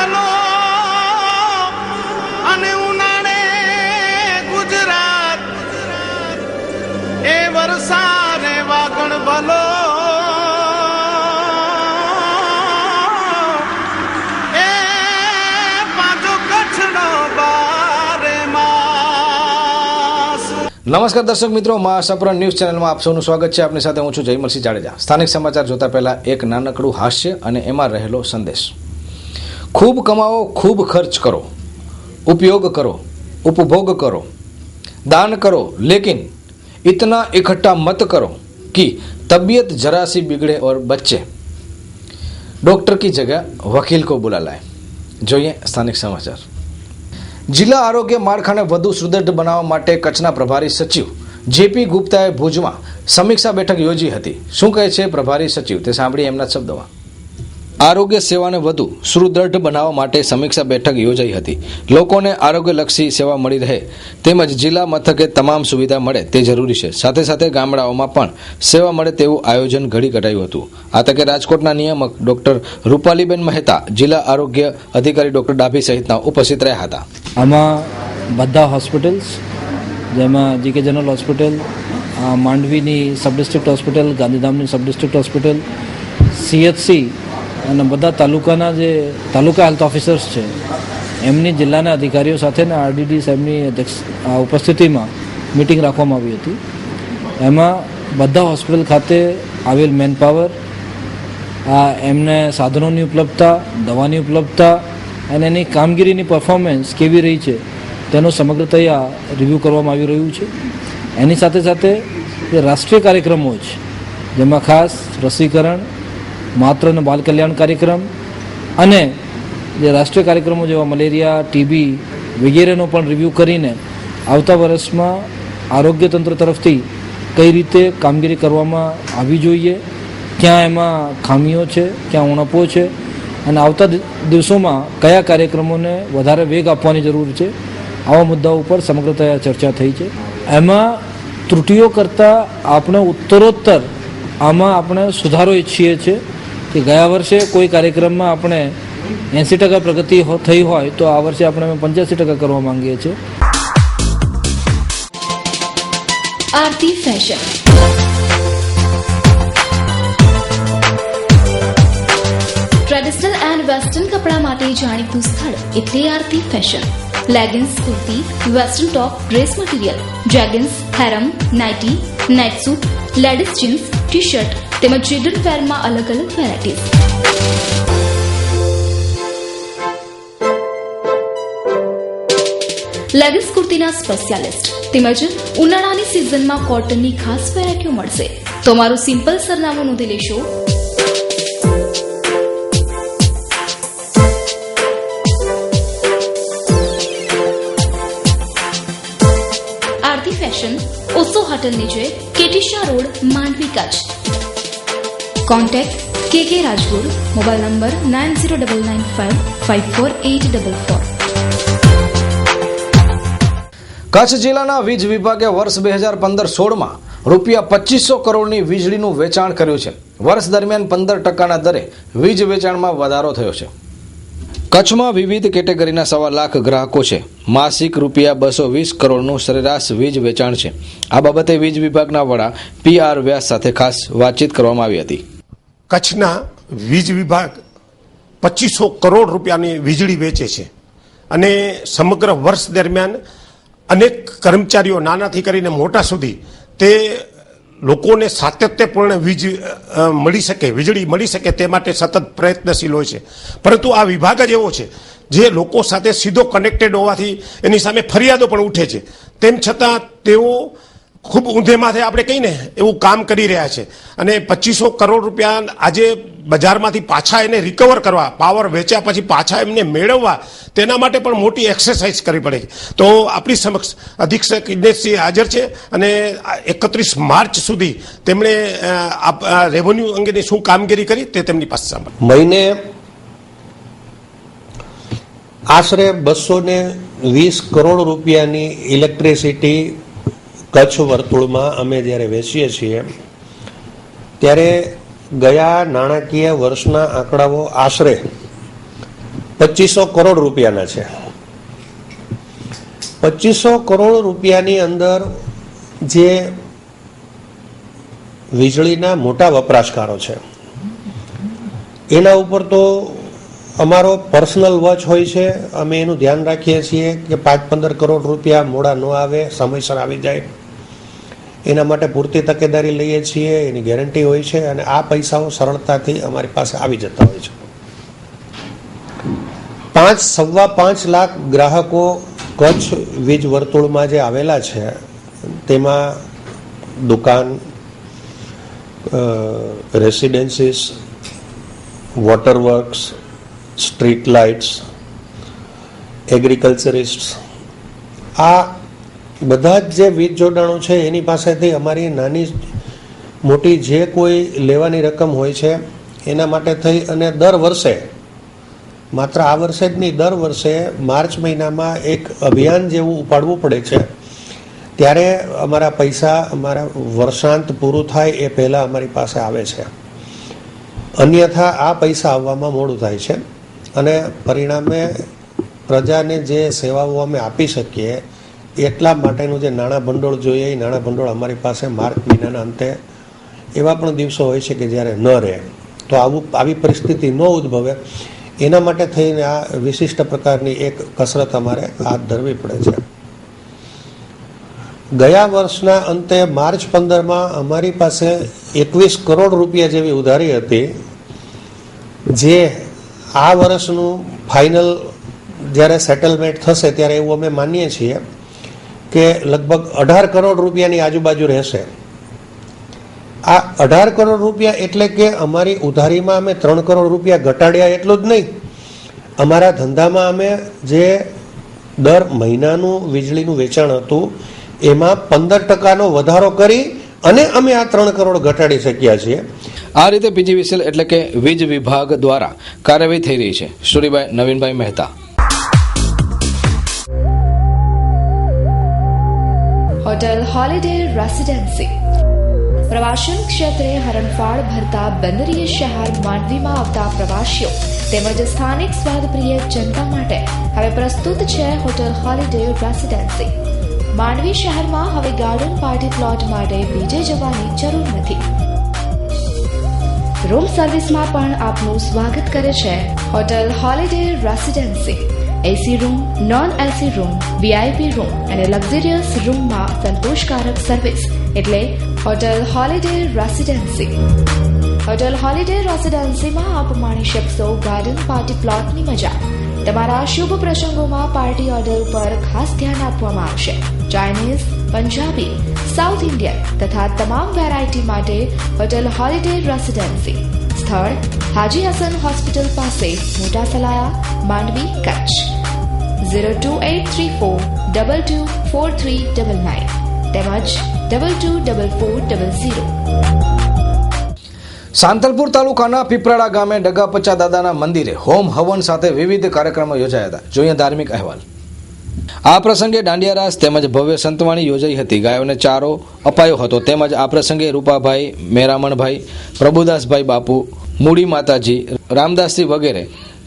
ભલો અને ઉનાળે ગુજરાત એ વરસાદે વાગણ ભલો એ પાછો કચ્છનો બારે માસ. નમસ્કાર દર્શક મિત્રો, મહાસાપુરા ન્યૂઝ ચેનલમાં આપ સૌનું સ્વાગત છે. આપની સાથે હું છું જયમલસિંહ જાડેજા. સ્થાનિક સમાચાર જોતા પહેલા એક નાનકડું હાસ્ય અને એમાં રહેલો સંદેશ. ખૂબ કમાવો, ખૂબ ખર્ચ કરો, उपयोग करो, उपभोग करो, दान करो, लेकिन इतना इकट्ठा मत करो कि तबीयत जरा सी बिगड़े और बच्चे डॉक्टर की जगह वकील को बुला लाए. જોઈએ સ્થાનિક સમાચાર. જિલ્લા આરોગ્ય માળખાને વધુ સુદૃઢ બનાવવા માટે કચ્છના પ્રભારી સચિવ જેપી ગુપ્તાએ ભુજમાં સમીક્ષા બેઠક યોજી હતી. શું કહે છે પ્રભારી સચિવ તે સાંભળીએ એમના શબ્દોમાં. આરોગ્ય સેવાને વધુ સુદૃઢ બનાવવા માટે સમીક્ષા બેઠક યોજાઈ હતી. લોકોને આરોગ્યલક્ષી સેવા મળી રહે તેમજ જિલ્લા મથકે તમામ સુવિધા મળે તે જરૂરી છે. સાથે સાથે ગામડાઓમાં પણ સેવા મળે તેવું આયોજન ઘડી કઢાયું હતું. આ તકે રાજકોટના નિયામક ડોક્ટર રૂપાલીબેન મહેતા, જિલ્લા આરોગ્ય અધિકારી ડોક્ટર ડાભી સહિતના ઉપસ્થિત રહ્યા હતા. આમાં બધા હોસ્પિટલ્સ, જેમાં જીકે જનરલ હોસ્પિટલ, માંડવીની સબ ડિસ્ટ્રિક્ટ હોસ્પિટલ, ગાંધીધામની સબ ડિસ્ટ્રિક્ટ હોસ્પિટલ, CHC અને બધા તાલુકાના જે તાલુકા હેલ્થ ઓફિસર્સ છે એમની જિલ્લાના અધિકારીઓ સાથે ને RDD સાહેબની ઉપસ્થિતિમાં મિટિંગ રાખવામાં આવી હતી. એમાં બધા હોસ્પિટલ ખાતે આવેલ મેનપાવર, એમને સાધનોની ઉપલબ્ધતા, દવાની ઉપલબ્ધતા અને એની કામગીરીની પરફોર્મન્સ કેવી રહી છે તેનું સમગ્રતયા રિવ્યૂ કરવામાં આવી રહ્યું છે. એની સાથે સાથે જે રાષ્ટ્રીય કાર્યક્રમો છે જેમાં ખાસ રસીકરણ, માતૃ અને બાલ કલ્યાણ કાર્યક્રમ અને જે રાષ્ટ્રીય કાર્યક્રમો જેવા મલેરિયા, TB વગેરેનો પણ રિવ્યૂ કરીને આવતા વર્ષમાં આરોગ્ય તંત્ર તરફથી કઈ રીતે કામગીરી કરવામાં આવી જોઈએ, ક્યાં એમાં ખામીઓ છે, ક્યાં ઉણપો છે અને આવતા દિવસોમાં કયા કાર્યક્રમોને વધારે વેગ આપવાની જરૂર છે, આવા મુદ્દાઓ ઉપર સમગ્રતયા ચર્ચા થઈ છે. એમાં ત્રુટિઓ કરતાં આપણે ઉત્તરોત્તર આમાં આપણે સુધારો ઈચ્છીએ છીએ કે ગયા વર્ષે કોઈ કાર્યક્રમમાં આપણે 80% પ્રગતિ થઈ હોય તો આ વર્ષે આપણે 85% કરવા માંગીએ છીએ. Aarti fashion traditional and western કપડા માટે જાણીતું સ્થળ એટલે Aarti fashion. Leggings, kurti, western top, dress material, jeggings, harem, nighty, night suit, ladies jeans, t-shirt તેમજ ચિલ્ડ્રન વેરમાં અલગ અલગ વેરાયટીઝ. લેગિન્સ કુર્તીના સ્પેશિયાલિસ્ટ તેમજ ઉનાળાની સિઝનમાં કોટનની ખાસ વેરાયટીઓ મળશે. તો અમારું સિમ્પલ સરનામું નોંધી લેશો. આરતી ફેશન, ઓસો હોટલ નીચે, કેટીશા road, Mandvi, Kutch. Contact KK Rajgor, mobile number 9099554844. Kutch જિલ્લાના વીજ વિભાગે વર્ષ 2015-16માં રૂપિયા 2500 કરોડની વીજળીનું વેચાણ કર્યું છે. વર્ષ દરમિયાન 15%ના દરે વીજ વેચાણમાં વધારો થયો છે. કચ્છમાં વિવિધ કેટેગરીના 1.25 લાખ ગ્રાહકો છે. માસિક રૂપિયા 220 કરોડનું સરેરાશ વીજ વેચાણ છે. આ બાબતે વીજ વિભાગના વડા PR વ્યાસ સાથે ખાસ વાતચીત કરવામાં આવી હતી. કચ્છના વીજ વિભાગ 2500 કરોડ રૂપિયાની વીજળી વેચે છે અને સમગ્ર વર્ષ દરમિયાન અનેક કર્મચારીઓ નાનાથી કરીને મોટા સુધી તે લોકોને સાતત્યપૂર્ણ વીજળી મળી શકે તે માટે સતત પ્રયત્નશીલ હોય છે. પરંતુ આ વિભાગ જ એવો છે જે લોકો સાથે સીધો કનેક્ટેડ હોવાથી એની સામે ફરિયાદો પણ ઉઠે છે. તેમ છતાં તેઓ ખૂબ ઊંધે માથે આપણે કહીને એવું કામ કરી રહ્યા છે અને 2500 કરોડ રૂપિયા આજે બજારમાંથી પાછા એને રિકવર કરવા, પાવર વેચ્યા પછી પાછા એમને મેળવવા, તેના માટે પણ મોટી એક્સરસાઇઝ કરવી પડે છે. તો આપણી સમક્ષ અધિક્ષક ઇજનેશસિંહ હાજર છે અને 31 માર્ચ સુધી તેમણે રેવન્યુ અંગેની શું કામગીરી કરી તે તેમની પાસે સાંભળ્યું. મહિને આશરે 220 કરોડ રૂપિયાની ઇલેક્ટ્રિસિટી કચ્છ વર્તુળમાં અમે જ્યારે વેચીએ છીએ ત્યારે ગયા નાણાકીય વર્ષના આંકડાઓ આશરે 2500 કરોડ રૂપિયાના છે. 2500 કરોડ રૂપિયાની અંદર જે વીજળીના મોટા વપરાશકારો છે એના ઉપર તો અમારો પર્સનલ વોચ હોય છે. અમે એનું ધ્યાન રાખીએ છીએ કે 5-15 કરોડ રૂપિયા મોડા ન આવે, સમયસર આવી જાય. એના માટે પૂરતી તકેદારી લઈએ છીએ, એની ગેરંટી હોય છે અને આ પૈસાઓ સરળતાથી અમારી પાસે આવી જતા હોય છે. 5-5.25 લાખ ગ્રાહકો કચ્છ વીજ વર્તુળમાં જે આવેલા છે તેમાં દુકાન, રેસિડેન્સીસ, વોટર વર્ક્સ, સ્ટ્રીટ લાઇટ્સ, એગ્રીકલ્ચરિસ્ટ, આ બધા જ જે વીજ જોડાણો છે એની પાસેથી અમારી નાની મોટી જે કોઈ લેવાની રકમ હોય છે એના માટે થઈ અને દર વર્ષે, માત્ર આ વર્ષે જ નહીં, દર વર્ષે માર્ચ મહિનામાં એક અભિયાન જેવું ઉપાડવું પડે છે. ત્યારે અમારા પૈસા અમારા વર્ષાંત પૂરું થાય એ પહેલાં અમારી પાસે આવે છે. અન્યથા આ પૈસા આવવામાં મોડું થાય છે અને પરિણામે પ્રજાને જે સેવાઓ અમે આપી શકીએ એટલા માટેનું જે નાણાં ભંડોળ જોઈએ એ નાણાં ભંડોળ અમારી પાસે માર્ચ મહિનાના અંતે એવા પણ દિવસો હોય છે કે જ્યારે ન રહે. તો આવી પરિસ્થિતિ ન ઉદ્ભવે એના માટે થઈને આ વિશિષ્ટ પ્રકારની એક કસરત અમારે હાથ ધરવી પડે છે. ગયા વર્ષના અંતે માર્ચ 15માં અમારી પાસે 21 કરોડ રૂપિયા જેવી ઉધારી હતી, જે આ વર્ષનું ફાઇનલ જ્યારે સેટલમેન્ટ થશે ત્યારે એવું અમે માનીએ છીએ કે લગભગ 18 કરોડ રૂપિયાની આજુબાજુ રહેશે. આ 18 કરોડ રૂપિયા એટલે કે અમારી ઉધારીમાં અમે 3 કરોડ રૂપિયા ઘટાડ્યા એટલું જ નહીં, અમારા ધંધામાં અમે જે દર મહિનાનું વીજળીનું વેચાણ હતું એમાં 15% વધારો કરી અને અમે આ 3 કરોડ ઘટાડી શક્યા છીએ. આ રીતે પીજીવીસીએલ એટલે કે વીજ વિભાગ દ્વારા કાર્યવાહી થઈ રહી છે. Suribhai Navinbhai Mehta. Hotel holiday residency પ્રવાસન ક્ષેત્રે હરણફાળ ભરતા બંદરીય શહેર માંડવીમાં આવતા પ્રવાસીઓ તેમજ સ્થાનિક સ્વાદપ્રિય જનતા માટે હવે પ્રસ્તુત છે હોટેલ હોલિડે રેસિડેન્સી. માંડવી શહેરમાં હવે ગાર્ડન પાર્ટી પ્લોટ માટે બીજે જવાની જરૂર નથી. રૂમ સર્વિસમાં પણ આપનું સ્વાગત કરે છે hotel holiday residency. AC room, non AC room, VIP room અને લક્ઝરિયસ રૂમમાં સંતોષકારક સર્વિસ એટલે hotel holiday residency. Hotel holiday રેસિડેન્સીમાં આપ માણી શકશો ગાર્ડન પાર્ટી પ્લોટની મજા. તમારા શુભ પ્રસંગોમાં પાર્ટી ઓર્ડર પર ખાસ ધ્યાન આપવામાં આવશે. ચાઇનીઝ, પંજાબી, સાઉથ ઇન્ડિયન તથા તમામ વેરાયટી માટે હોટેલ હોલિડે રેસિડેન્સી. સ્થળ હાજી હસન હોસ્પિટલ પાસે, મોટા સલાયા, માંડવી, કચ્છ. 02834224399 તેમજ 224400. સાંતલપુર તાલુકાના પીપરાળા ગામે ડગાપચા દાદાના મંદિરે હોમ હવન સાથે વિવિધ કાર્યક્રમો યોજાયા હતા. જોઈએ ધાર્મિક અહેવાલ. આ પ્રસંગે દાંડિયા રાસ તેમજ ભવ્ય સંતવાણી યોજાઈ હતી. ગાયોને ચારો અપાયો હતો. તેમજ આ પ્રસંગે રૂપાભાઈ, મેરામણભાઈ, પ્રભુદાસભાઈ બાપુ, મૂડી માતાજી, રામદાસજી વગેરે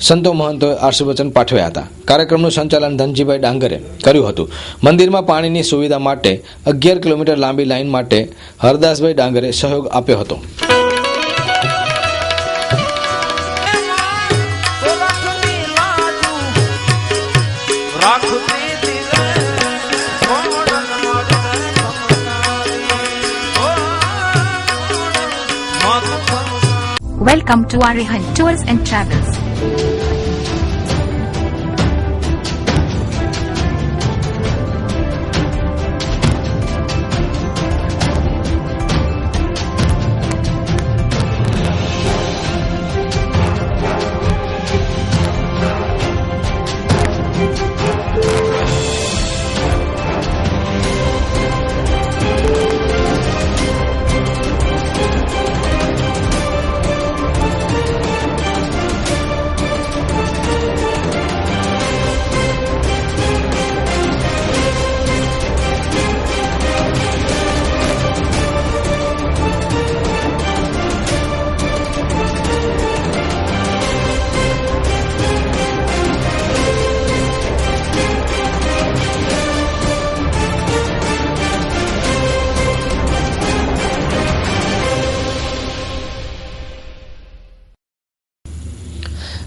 સંતો મહંતોએ આશીર્વચન પાઠવ્યા હતા. કાર્યક્રમનું સંચાલન ધનજીભાઈ ડાંગરે કર્યું હતું. મંદિરમાં પાણીની સુવિધા માટે 11 કિલોમીટર લાંબી લાઇન માટે હરદાસભાઈ ડાંગરે સહયોગ આપ્યો હતો. Welcome to Arihant Tours and Travels.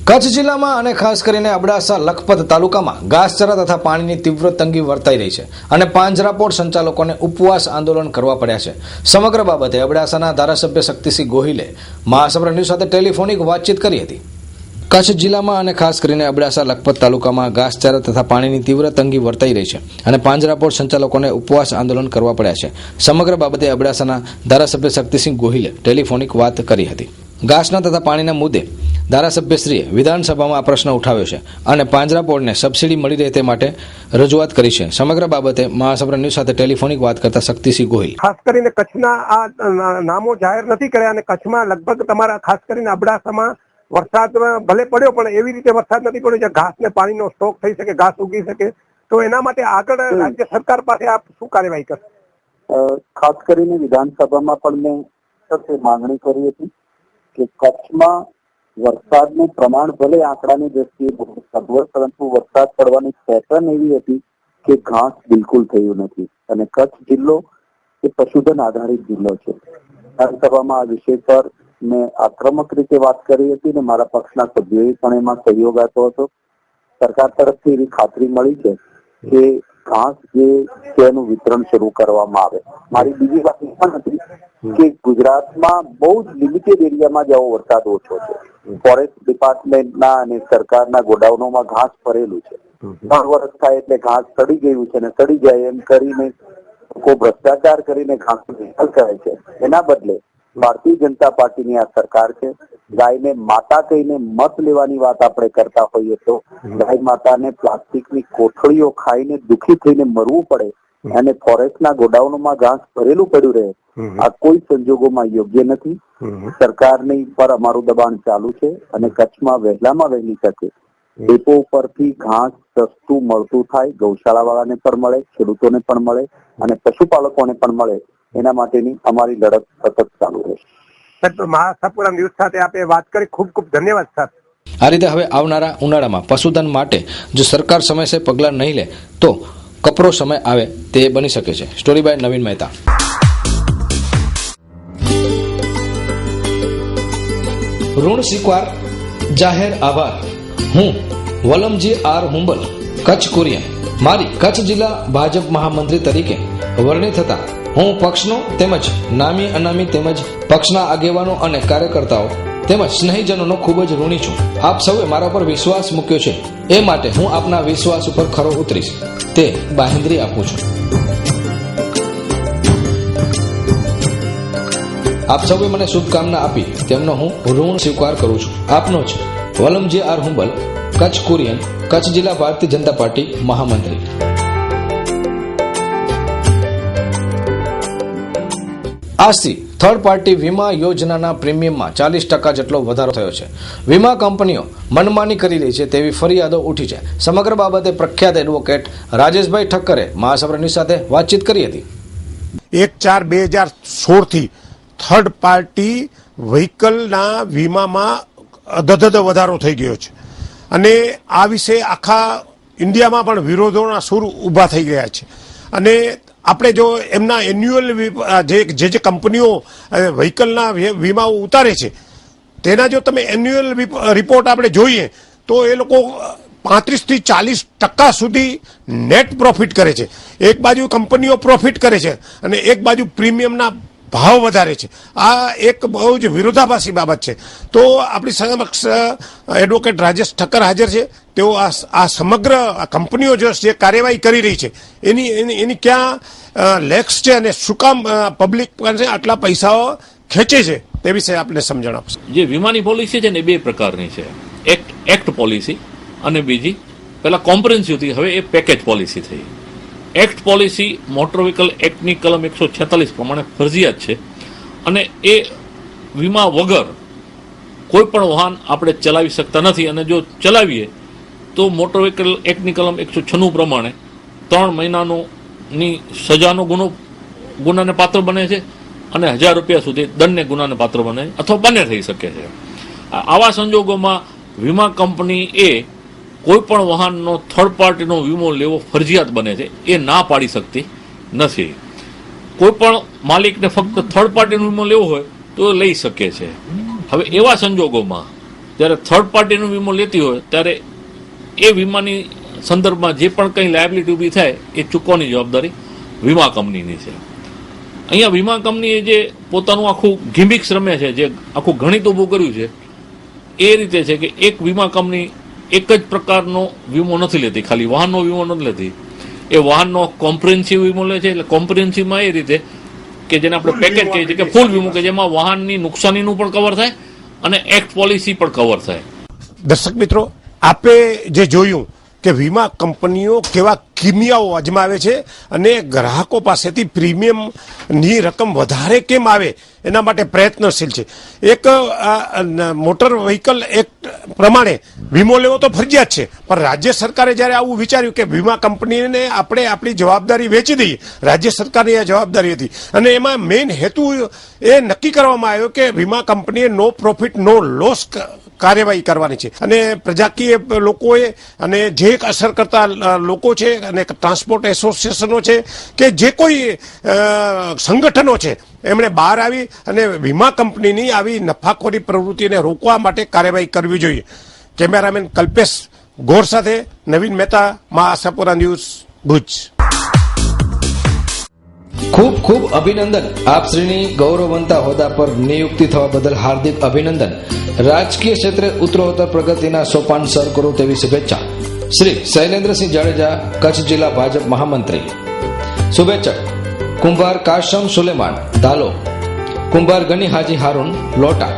Kutch જિલ્લામાં અને ખાસ કરીને અબડાસા લખપત તાલુકામાં ઘાસચારા તથા પાણીની તીવ્ર તંગી વર્તાઈ રહી છે અને પાંજરાપોળ સંચાલકોને ઉપવાસ આંદોલન કરવા પડ્યા છે. સમગ્ર બાબતે અબડાસાના ધારાસભ્ય શક્તિસિંહ ગોહિલે મહાસપર ન્યૂઝ સાથે ટેલિફોનિક વાતચીત કરી હતી. કચ્છ જિલ્લામાં અને ખાસ કરીને અબડાસા લખપત તાલુકામાં ઘાસચારા તથા પાણીની તીવ્ર તંગી વર્તાઈ રહી છે અને પાંજરાપોળ સંચાલકોને ઉપવાસ આંદોલન કરવા પડ્યા છે. સમગ્ર બાબતે અબડાસાના ધારાસભ્ય શક્તિસિંહ ગોહિલે ટેલિફોનિક વાત કરી હતી. ઘાસના તથા પાણીના મુદ્દે ધારાસભ્યશ્રીએ વિધાનસભામાં આ પ્રશ્ન ઉઠાવ્યો છે અને પાંજરાપોળને સબસિડી મળી રહે તે માટે રજૂઆત કરી છે. સમગ્ર બાબતે મહાસપર ન્યૂઝ સાથે ટેલિફોનિક વાત કરતા શક્તિસિંહ ગોહિલ. ખાસ કરીને કચ્છના આ નામો જાહેર નથી કર્યા અને કચ્છમાં લગભગ તમારા ખાસ કરીને અબડાસામાં વરસાદ ભલે પડ્યો પણ એવી રીતે વરસાદ નથી પડ્યો જ્યાં ઘાસ ને પાણીનો સ્ટોક થઈ શકે, ઘાસ ઉગી શકે. તો એના માટે આગળ રાજ્ય સરકાર પાસે આપ શું કાર્યવાહી કરશે? ખાસ કરીને વિધાનસભામાં પણ મેં માંગણી કરી હતી કે કચ્છમાં વરસાદનું પ્રમાણ ભલે આંકડાની દ્રષ્ટિએ બહુ હોય પરંતુ વરસાદ પડવાની પેટર્ન એવી હતી કે ઘાસ બિલકુલ થયું નથી અને કચ્છ જિલ્લો એ પશુધન આધારિત જિલ્લો છે. વિધાનસભામાં આ વિષય પર મેં આક્રમક રીતે વાત કરી હતી અને મારા પક્ષના સભ્યોએ પણ એમાં સહયોગ આપ્યો હતો. સરકાર તરફથી એવી ખાતરી મળી છે કે ઘાસ જે છે એનું વિતરણ શરૂ કરવામાં આવે. મારી બીજી વાત એ પણ હતી કે ગુજરાતમાં બહુ જ લિમિટેડ એરિયામાં જ આવો વરસાદ ઓછો છે. ફોરેસ્ટ ડિપાર્ટમેન્ટના અને સરકારના ગોડાઉનોમાં ઘાસ ભરેલું છે. 3 વર્ષ થાય એટલે ઘાસ સડી ગયું છે અને સડી જાય એમ કરીને લોકો ભ્રષ્ટાચાર કરીને ઘાસનો નિકાલ કરે છે. એના બદલે ભારતીય જનતા પાર્ટીની આ સરકાર છે. ગાયને માતા કહીને મત લેવાની વાત આપણે કરતા હોઈએ તો ગાય માતાને પ્લાસ્ટિકની કોથળીઓ ખાઈને દુઃખી થઈને મરવું પડે અને ફોરેસ્ટના ગોડાઉનોમાં ઘાસ ભરેલું પડ્યું રહે, આ કોઈ સંજોગોમાં યોગ્ય નથી. સરકારની પર અમારું દબાણ ચાલુ છે અને કચ્છમાં વહેલામાં વહેલી તકે ડેપો ઉપરથી ઘાસ સસ્તું મળતું થાય, ગૌશાળા વાળાને પણ મળે, ખેડૂતોને પણ મળે અને પશુપાલકોને પણ મળે. એના માટેની અમારી લડત સતત ચાલુ રહેશે. મહાસપુરા ન્યૂઝ સાથે આપે વાત કરી, ખૂબ ખૂબ ધન્યવાદ સર. આ રીતે હવે આવનારા ઉનાળામાં પશુધન માટે જો સરકાર સમયસર પગલાં નહીં લે તો કપરો સમય આવે તે બની શકે છે. સ્ટોરી બાય નવીન મહેતા. ઋણ સ્વીકાર, જાહેર આભાર. હું વલમજી આર હુંબલ, કચ્છ કુરિયન. મારી કચ્છ જિલ્લા ભાજપ મહામંત્રી તરીકે વરણી થતા હું પક્ષનો તેમજ નામી અનામી તેમજ પક્ષના આગેવાનો અને કાર્યકર્તાઓ તેમજ સ્નેહીજનોનો ખૂબ જ ઋણી છું. આપ સૌએ મારા પર વિશ્વાસ મૂક્યો છે એ માટે હું આપના વિશ્વાસ ઉપર ખરો ઉતરીશ તે બાહેંધરી આપું છું. આપ સૌએ મને શુભકામના આપી તેમનો હું ઋણ સ્વીકાર કરું છું. આપનો જ વલમજી આર હુંબલ, કચ્છ કુરિયન, કચ્છ જિલ્લા ભારતીય જનતા પાર્ટી મહામંત્રી. આજથી થર્ડ પાર્ટી વીમા યોજનાના પ્રીમિયમમાં 40% જેટલો વધારો થયો છે. વીમા કંપનીઓ મનમાની કરી રહી છે તેવી ફરિયાદો ઉઠી છે. સમગ્ર બાબતે પ્રખ્યાત એડવોકેટ રાજેશભાઈ ઠક્કરે મહાસપર ન્યૂઝ સાથે વાતચીત કરી હતી. 1/4/2016 થી થર્ડ પાર્ટી વ્હીકલના વીમામાં અધધધ વધારો થઈ ગયો છે અને આ વિશે આખા ઇન્ડિયામાં પણ વિરોધોના સૂર ઊભા થઈ ગયા છે. અને આપણે જો એમના એન્યુઅલ જે કંપનીઓ વ્હીકલના વીમાઓ ઉતારે છે તેના જો તમે એન્યુઅલ રિપોર્ટ આપણે જોઈએ તો એ લોકો 35 થી 40% સુધી નેટ પ્રોફિટ કરે છે. એક બાજુ કંપનીઓ પ્રોફિટ કરે છે અને એક બાજુ પ્રીમિયમના ભાવ વધારે છે. આ એક બહુ જ વિરોધાભાસી બાબત છે. તો આપણી સમક્ષ એડવોકેટ રાજેશ ઠક્કર હાજર છે. તેઓ આ સમગ્ર કંપનીઓ જે કાર્યવાહી કરી રહી છે એની ક્યાં લેક્સ છે અને શું કામ પબ્લિક પાસે આટલા પૈસાઓ ખેંચે છે તે વિશે આપણે સમજણ આપશે. જે વીમાની પોલિસી છે ને 2 પ્રકારની છે. એક્ટ પોલિસી અને બીજી પેલા કોમ્પ્રિહેન્સિવ હતી, હવે એ પેકેજ પોલિસી થઈ. એક્ટ પોલિસી મોટર વ્હીકલ એક્ટની કલમ 146 પ્રમાણે ફરજિયાત છે અને એ વીમા વગર કોઈ પણ વાહન આપણે ચલાવી શકતા નથી અને જો ચલાવીએ તો મોટર વ્હીકલ એક્ટની કલમ 196 પ્રમાણે 3 મહિનાની સજાનો ગુનાને પાત્ર બને છે અને 1000 રૂપિયા સુધી દંડને ગુનાને પાત્ર બને અથવા બંને થઈ શકે છે. આવા સંજોગોમાં વીમા કંપની એ કોઈ પણ વાહનનો થર્ડ પાર્ટીનો વીમો લેવો ફરજિયાત બને છે. એ ના પાડી શકતી નથી. કોઈ પણ માલિકને ફક્ત થર્ડ પાર્ટીનો વીમો લેવો હોય તો લઈ શકે છે. હવે એવા સંજોગોમાં જ્યારે થર્ડ પાર્ટીનો વીમો લેતી હોય ત્યારે એ વીમાની સંદર્ભમાં જે પણ કંઈ લાયબિલિટી ઊભી થાય એ ચૂકવવાની જવાબદારી વીમા કંપનીની છે. અહીંયા વીમા કંપનીએ જે પોતાનું આખું ગિમિક્સ રમે છે, જે આખું ગણિત ઊભું કર્યું છે, એ રીતે છે કે એક વીમા કંપની એક જ પ્રકારનો વીમો નથી લેતી, ખાલી વાહનનો વીમો નથી લેતી. એ વાહનનો કોમ્પ્રિહેન્સિવ વીમો લે છે. એટલે કોમ્પ્રિહેન્સિવમાં એ રીતે કે જેને આપણે પેકેજ કહીએ છીએ કે ફૂલ વીમો, કે જેમાં વાહનની નુકસાનીનું પણ કવર થાય અને એક્ટ પોલિસી પણ કવર થાય. દર્શક મિત્રો, આપે જે જોયું કે વીમા કંપનીઓ કેવા કિમિયાઓ અજમાવે છે અને ગ્રાહકો પાસેથી પ્રીમિયમની રકમ વધારે કેમ આવે એના માટે પ્રયત્નશીલ છે. એક મોટર વ્હીકલ એક્ટ પ્રમાણે વીમો લેવો તો ફરજિયાત છે, પણ રાજ્ય સરકારે જ્યારે આવું વિચાર્યું કે વીમા કંપનીને આપણે આપણી જવાબદારી વેચી દઈએ, રાજ્ય સરકારની આ જવાબદારી હતી અને એમાં મેઇન હેતુ એ નક્કી કરવામાં આવ્યો કે વીમા કંપનીએ નો પ્રોફિટ નો લોસ કાર્યવાહી કરવાની છે. અને પ્રજાકીય લોકોએ અને જે અસર કરતા લોકો છે અને ટ્રાન્સપોર્ટ એસોસિએશનો છે કે જે કોઈ સંગઠનો છે, એમણે બહાર આવી અને વીમા કંપનીની આવી નફાખોરી પ્રવૃત્તિને રોકવા માટે કાર્યવાહી કરવી જોઈએ. કેમેરામેન કલ્પેશ ગોર સાથે નવીન મહેતા, મા આશાપુરા ન્યૂઝ, ભુજ. ખૂબ ખૂબ અભિનંદન. આપ શ્રીની ગૌરવવંતા હોદ્દા પર નિયુક્તિ થવા બદલ હાર્દિક અભિનંદન. રાજકીય ક્ષેત્રે ઉત્તરોત્તર પ્રગતિના સોપાન સર કરો તેવી શુભેચ્છા. શ્રી શૈલેન્દ્રસિંહ જાડેજા, કચ્છ જિલ્લા ભાજપ મહામંત્રી. શુભેચ્છક કુંભાર કાશમ સુલેમાન, ધાલો. કુંભાર ગની હાજી હારૂન, લોટા.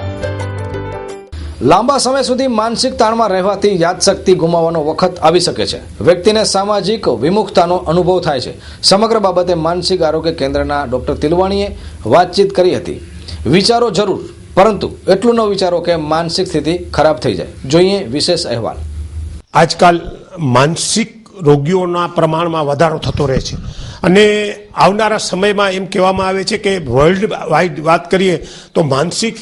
લાંબા સમય સુધી માનસિક તાણમાં રહેવાથી યાદશક્તિ ગુમાવવાનો વખત આવી શકે છે. વ્યક્તિને સામાજિક વિમુખતાનો અનુભવ થાય છે. સમગ્ર બાબતે માનસિક આરોગ્ય કેન્દ્રના ડોક્ટર તિલવાણીએ વાતચીત કરી હતી. વિચારો જરૂર, પરંતુ એટલું ન વિચારો કે માનસિક સ્થિતિ ખરાબ થઈ જાય. જોઈએ વિશેષ અહેવાલ. આજકાલ માનસિક રોગીઓના પ્રમાણમાં વધારો થતો રહે છે અને આવનારા સમયમાં એમ કહેવામાં આવે છે કે વર્લ્ડ વાઇડ વાત કરીએ તો માનસિક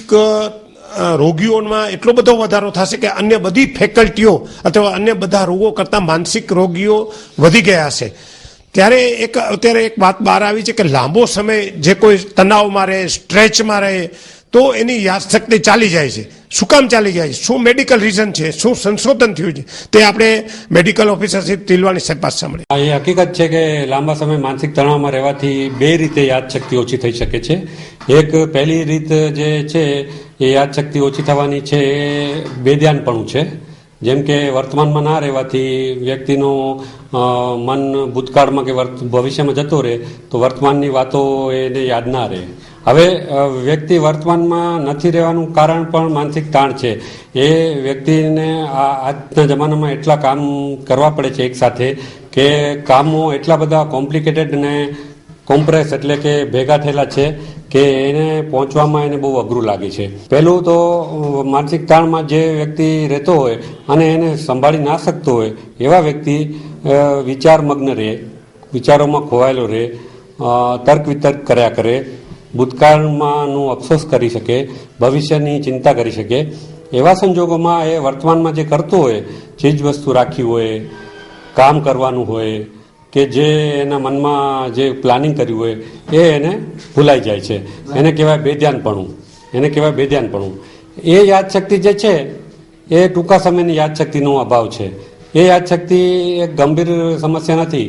રોગીઓમાં એટલો બધો વધારો થશે કે અન્ય બધી ફેકલ્ટીઓ અથવા અન્ય બધા રોગો કરતાં માનસિક રોગીઓ વધી ગયા હશે. ત્યારે અત્યારે એક વાત બહાર આવી છે કે લાંબો સમય જે કોઈ તણાવમાં રહે, સ્ટ્રેચમાં રહે તો એની યાદશક્તિ ચાલી જાય છે. શું કામ ચાલી જાય છે, શું મેડિકલ રીઝન છે, શું સંશોધન થયું છે, તે આપણે મેડિકલ ઓફિસર શ્રી તિલવાણી સાહેબ પાસે સાંભળીએ. એ હકીકત છે કે લાંબા સમય માનસિક તણાવમાં રહેવાથી બે રીતે યાદશક્તિ ઓછી થઈ શકે છે. એક પહેલી રીત જે છે એ યાદશક્તિ ઓછી થવાની છે એ બેધ્યાનપણું છે. જેમ કે વર્તમાનમાં ના રહેવાથી વ્યક્તિનું મન ભૂતકાળમાં કે ભવિષ્યમાં જતો રહે તો વર્તમાનની વાતો એને યાદ ના રહે. હવે વ્યક્તિ વર્તમાનમાં નથી રહેવાનું કારણ પણ માનસિક તાણ છે. એ વ્યક્તિને આજના જમાનામાં એટલા કામ કરવા પડે છે એક સાથે કે કામો એટલા બધા કોમ્પ્લિકેટેડ અને કોમ્પ્રેસ એટલે કે ભેગા થયેલા છે કે એને પહોંચવામાં એને બહુ અઘરું લાગે છે. પહેલું તો માનસિક તાણમાં જે વ્યક્તિ રહેતો હોય અને એને સંભાળી ના શકતો હોય એવા વ્યક્તિ વિચારમગ્ન રહે, વિચારોમાં ખોવાયેલો રહે, તર્ક વિતર્ક કર્યા કરે, ભૂતકાળમાંનું અફસોસ કરી શકે, ભવિષ્યની ચિંતા કરી શકે. એવા સંજોગોમાં એ વર્તમાનમાં જે કરતો હોય, ચીજ વસ્તુ રાખી હોય, કામ કરવાનું હોય કે જે એના મનમાં જે પ્લાનિંગ કર્યું હોય એ એને ભૂલાઈ જાય છે. એને કહેવાય બેધ્યાનપણું. એ યાદશક્તિ જે છે એ ટૂંકા સમયની યાદશક્તિનો અભાવ છે. એ યાદશક્તિ એક ગંભીર સમસ્યા નથી.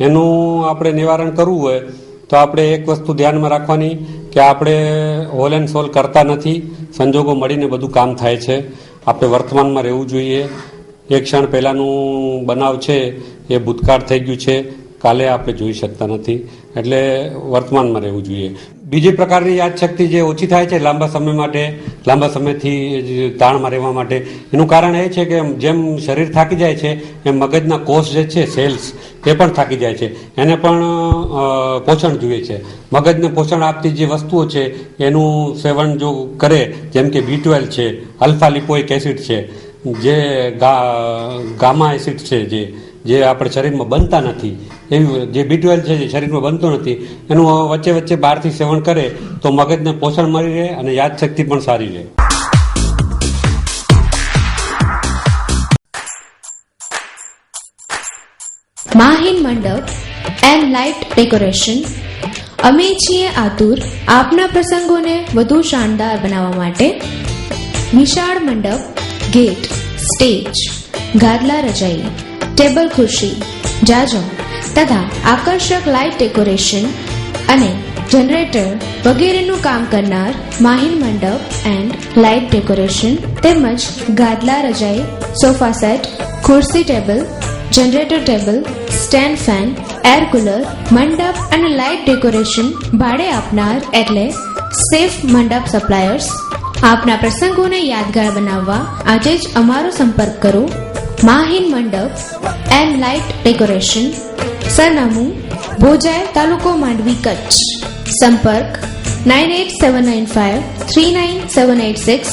એનું આપણે નિવારણ કરવું હોય તો આપણે એક વસ્તુ ધ્યાનમાં રાખવાની કે આપણે હોલ એન્ડ સોલ કરતા નથી. સંજોગો મળીને બધું કામ થાય છે. આપણે વર્તમાનમાં રહેવું જોઈએ. એક ક્ષણ પહેલાંનું બનાવ છે એ ભૂતકાળ થઈ ગયું છે, કાલે આપણે જોઈ શકતા નથી. એટલે વર્તમાનમાં રહેવું જોઈએ. બીજી પ્રકારની યાદશક્તિ જે ઓછી થાય છે લાંબા સમયથી તાણમાં રહેવા માટે, એનું કારણ એ છે કે જેમ શરીર થાકી જાય છે એમ મગજના કોષ જે છે, સેલ્સ, એ પણ થાકી જાય છે. એને પણ પોષણ જોઈએ છે. મગજને પોષણ આપતી જે વસ્તુઓ છે એનું સેવન જો કરે, જેમ કે B12 છે, આલ્ફા લિપોઇક એસિડ છે, જે ગામા એસિડ છે, જે આપણે શરીરમાં બનતા નથી, એવી જે B12 છે જે શરીરમાં બનતો નથી, એનું વચ્ચે બહારથી સેવન કરે તો મગજને પોષણ મળી રહે અને યાદશક્તિ પણ સારી રહે. માહિન મંડપ એન્ડ લાઇટ ડેકોરેશન. અમે છીએ આતુર આપના પ્રસંગોને વધુ શાનદાર બનાવવા માટે. વિશાળ મંડપ, गेट, स्टेज, गादला रजाई, टेबल खुर्शी, जाजो तथा आकर्षक लाइट डेकोरेशन અને જનરેટર વગેરેનું કામ કરનાર માહિર મંડપ એન્ડ લાઇટ ડેકોરેશન તેમજ ગાદલા રજાઈ, સોફા સેટ, ખુરશી table, generator table, stand fan, air cooler, મંડપ અને લાઇટ ડેકોરેશન ભાડે આપનાર એટલે સેફ મંડપ સપ્લાયર્સ. આપના પ્રસંગોને યાદગાર બનાવવા આજે જ અમારો સંપર્ક કરો. માહિર મંડપ એન્ડ લાઇટ ડેકોરેશન, સરનામું ભોજાય, તાલુકો માંડવી, કચ્છ. સંપર્ક 9879539786,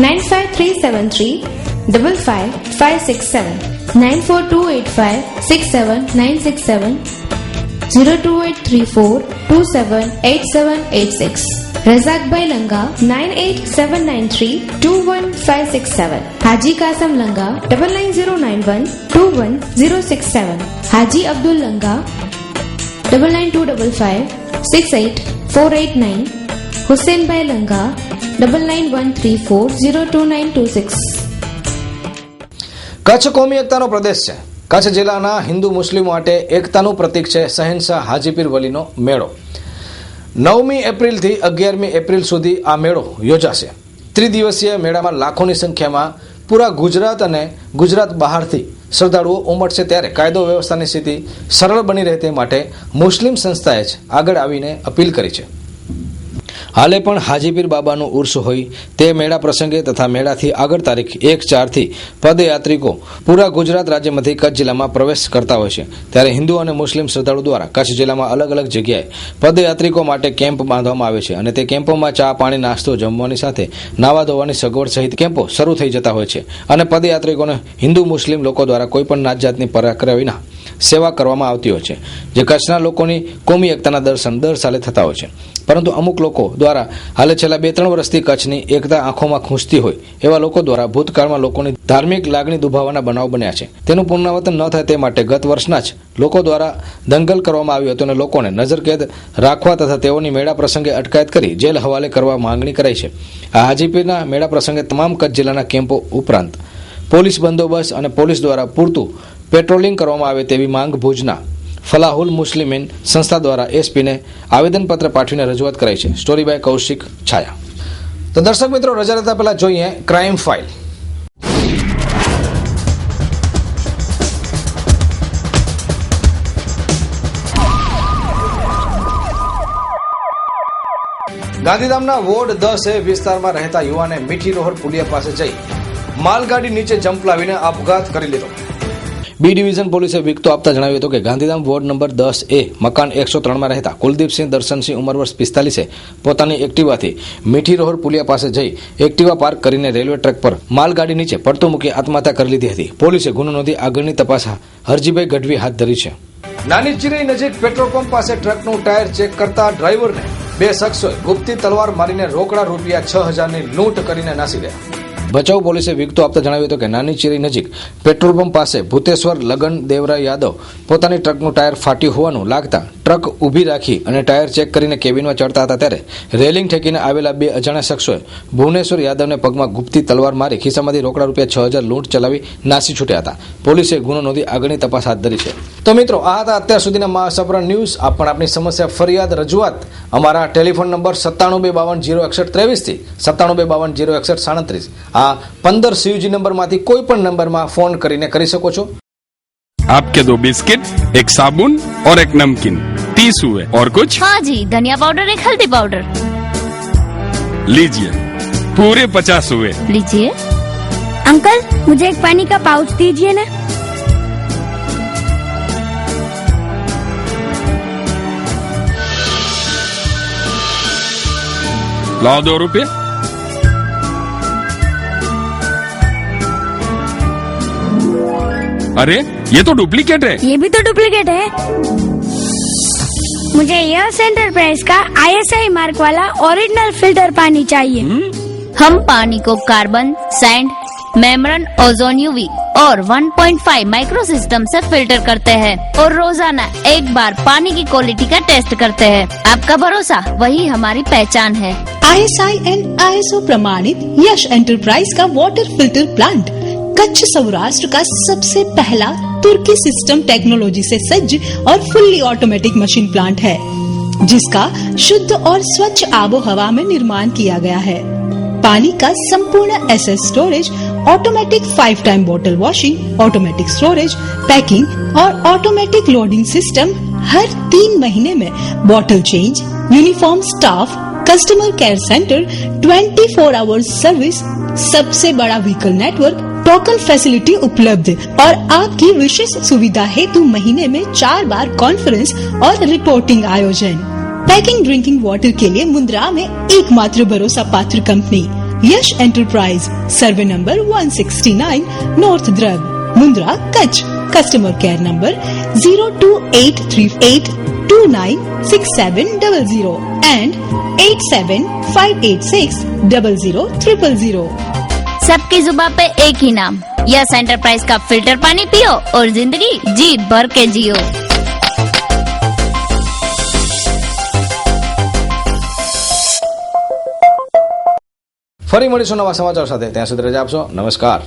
9537355567, 9428567967, 02834278786. રઝાકભાઈ લંગા 9879321567, હાજી કાસમ લંગા 9909121067, હાજી અબ્દુલ લંગા 9925568489, હુસેનભાઈ લંગા 9913402926. કચ્છ કોમી એકતાનો પ્રદેશ છે. કચ્છ જિલ્લાના હિન્દુ મુસ્લિમ માટે એકતાનું પ્રતીક છે શહેનશાહ હાજીપીર વલીનો મેળો. 9મી એપ્રિલથી 11મી એપ્રિલ સુધી આ મેળો યોજાશે. ત્રિદિવસીય મેળામાં લાખોની સંખ્યામાં પૂરા ગુજરાત અને ગુજરાત બહારથી શ્રદ્ધાળુઓ ઉમટશે. ત્યારે કાયદો વ્યવસ્થાની સ્થિતિ સરળ બની રહે તે માટે મુસ્લિમ સંસ્થાએ જ આગળ આવીને અપીલ કરી છે. હાલે પણ હાજીપીર બાબાનું ઉર્સ હોય તે મેળા પ્રસંગે તથા મેળાથી આગળ તારીખ 1-4થી પદયાત્રિકો પૂરા ગુજરાત રાજ્યમાંથી કચ્છ જિલ્લામાં પ્રવેશ કરતા હોય છે. ત્યારે હિન્દુ અને મુસ્લિમ શ્રદ્ધાળુ દ્વારા કચ્છ જિલ્લામાં અલગ અલગ જગ્યાએ પદયાત્રિકો માટે કેમ્પ બાંધવામાં આવે છે અને તે કેમ્પોમાં ચા, પાણી, નાસ્તો, જમવાની સાથે નાવા ધોવાની સગવડ સહિત કેમ્પો શરૂ થઈ જતા હોય છે અને પદયાત્રિકોને હિન્દુ મુસ્લિમ લોકો દ્વારા કોઈપણ નાત જાતની પરાક્રય વિના સેવા કરવામાં આવતી હોય છે, જે કચ્છના લોકોની કોમી એકતાના દર્શન દર સાલે થતા હોય છે. પરંતુ અમુક લોકો દ્વારા હાલે છેલ્લા 2-3 વર્ષથી કચ્છની એકતા આંખોમાં ખૂંચતી હોય એવા લોકો દ્વારા ભૂતકાળમાં લોકોની ધાર્મિક લાગણી દુભાવવાના બનાવ બન્યા છે. તેનું પુનરાવર્તન ન થાય તે માટે ગત વર્ષના જ લોકો દ્વારા દંગલ કરવામાં આવ્યો હતો અને લોકોને નજરકેદ રાખવા તથા તેઓની મેળા પ્રસંગે અટકાયત કરી જેલ હવાલે કરવા માંગણી કરાઈ છે. આ હાજીપીરના મેળા પ્રસંગે તમામ કચ્છ જિલ્લાના કેમ્પો ઉપરાંત પોલીસ બંદોબસ્ત અને પોલીસ દ્વારા પૂરતું પેટ્રોલિંગ કરવામાં આવે તેવી માંગ ભુજના ફલાહુલ મુસ્લિમીન સંસ્થા દ્વારા એસપીને આવેદનપત્ર પાઠવીને રજૂઆત કરાઈ છે. સ્ટોરી બાય કૌશિક છાયા. તો દર્શક મિત્રો, રજા લેતા પહેલા જોઈએ ક્રાઇમ ફાઇલ. ગાંધીધામના વોર્ડ 10A વિસ્તારમાં રહેતા યુવાને મીઠી રોહર પુલિયા પાસે જઈ માલગાડી નીચે જંપ લાવીને આપઘાત કરી લીધો. બી ડિવિઝન પોલીસે વિગતો આપતા જણાવ્યું હતું કે ગાંધીધામ વોર્ડ નંબર 10A મકાન 103માં રહેતા કુલદીપસિંહ દર્શનસિંહ ઉંમર વર્ષ 45 પોતાની એક્ટિવાથી મીઠી રોહર પુલિયા પાસે જઈ એક્ટિવા પાર્ક કરીને રેલવે ટ્રેક પર માલગાડી નીચે પડતું મૂકી આત્મહત્યા કરી લીધી હતી. પોલીસે ગુનો નોંધી આગળની તપાસ હરજીભાઈ ગઢવી હાથ ધરી છે. નાની ચિરઈ નજીક પેટ્રોલ પંપ પાસે ટ્રકનું ટાયર ચેક કરતા ડ્રાઈવરને 2 શખ્સોએ ગુપ્તી તલવાર મારીને રોકડા રૂપિયા 6,000ની લૂંટ કરીને નાસી ગયા. ભચાઉ પોલીસે વિગતો આપતા જણાવ્યું હતું કે નાની ચીરી નજીક પેટ્રોલ પંપ પાસે ભૂતેશ્વર લગન દેવરા યાદવ પોતાની ટ્રકનું ટાયર ફાટ્યું હોવાનું લાગતા ટ્રક ઊભી રાખી અને ટાયર ચેક કરીને કેબિનમાં ચડતા હતા ત્યારે રેલિંગ ઠેકીને આવેલા 2 અજાણ્યા શખ્સોએ ભુવનેશ્વર યાદવને પગમાં ગુપ્તી તલવાર મારી ખિસ્સામાંથી રોકડા રૂપિયા 6,000 લૂંટ ચલાવી નાસી છૂટ્યા હતા. પોલીસે ગુનો નોંધી આગળની તપાસ હાથ ધરી છે. તો મિત્રો, આ હતા અત્યાર સુધીના મહાસપરણ ન્યૂઝ. આપ પણ આપની સમસ્યા, ફરિયાદ, રજૂઆત અમારા ટેલિફોન નંબર 9752506123 થી 9752506137 આ 15 સીયુજી નંબરમાંથી કોઈ પણ નંબરમાં ફોન કરીને કરી શકો છો. आपके 2 बिस्किट, एक साबुन और एक नमकीन, 30 हुए और कुछ? हाँ जी, धनिया पाउडर, एक हल्दी पाउडर. लीजिए, पूरे 50 हुए. लीजिए. अंकल, मुझे एक पानी का पाउच दीजिए ना. लाओ 2 रुपये. अरे ये तो डुप्लीकेट है. ये भी तो डुप्लीकेट है. मुझे यस एंटरप्राइज का ISI मार्क वाला ओरिजिनल फिल्टर पानी चाहिए. हम पानी को carbon, sand, membrane ozone UV और 1.5 माइक्रो सिस्टम से फिल्टर करते हैं और रोजाना एक बार पानी की क्वालिटी का टेस्ट करते हैं। आपका भरोसा वही हमारी पहचान है। ISI एंड ISO प्रमाणित यश एंटरप्राइज का water filter plant Kutch Saurashtra का सबसे पहला तुर्की सिस्टम टेक्नोलॉजी से सज्ज और फुल्ली ऑटोमेटिक मशीन प्लांट है, जिसका शुद्ध और स्वच्छ आबो हवा में निर्माण किया गया है। पानी का संपूर्ण SS स्टोरेज, ऑटोमेटिक 5 टाइम बोतल वॉशिंग, ऑटोमेटिक स्टोरेज, पैकिंग और ऑटोमेटिक लोडिंग सिस्टम, हर 3 महीने में बोतल change, uniform staff, customer care centre, 24 hours service, सबसे बड़ा व्हीकल नेटवर्क, टोकन फैसिलिटी उपलब्ध और आपकी विशेष सुविधा हेतु महीने में 4 बार कॉन्फ्रेंस और रिपोर्टिंग आयोजन। पैकिंग ड्रिंकिंग वाटर के लिए मुंद्रा में एकमात्र भरोसा पात्र कंपनी यश एंटरप्राइज, सर्वे नंबर 169, नॉर्थ द्रब, Mundra, Kutch. Customer care number 02838296700 and 8758600000। सबकी जुबान पे एक ही नाम, यस एंटरप्राइज का फिल्टर पानी पियो और जिंदगी जी भर के जियो। ફરી મળીશું નવા સમાચાર સાથે, ત્યાં સુધી રજા આપશો. નમસ્કાર.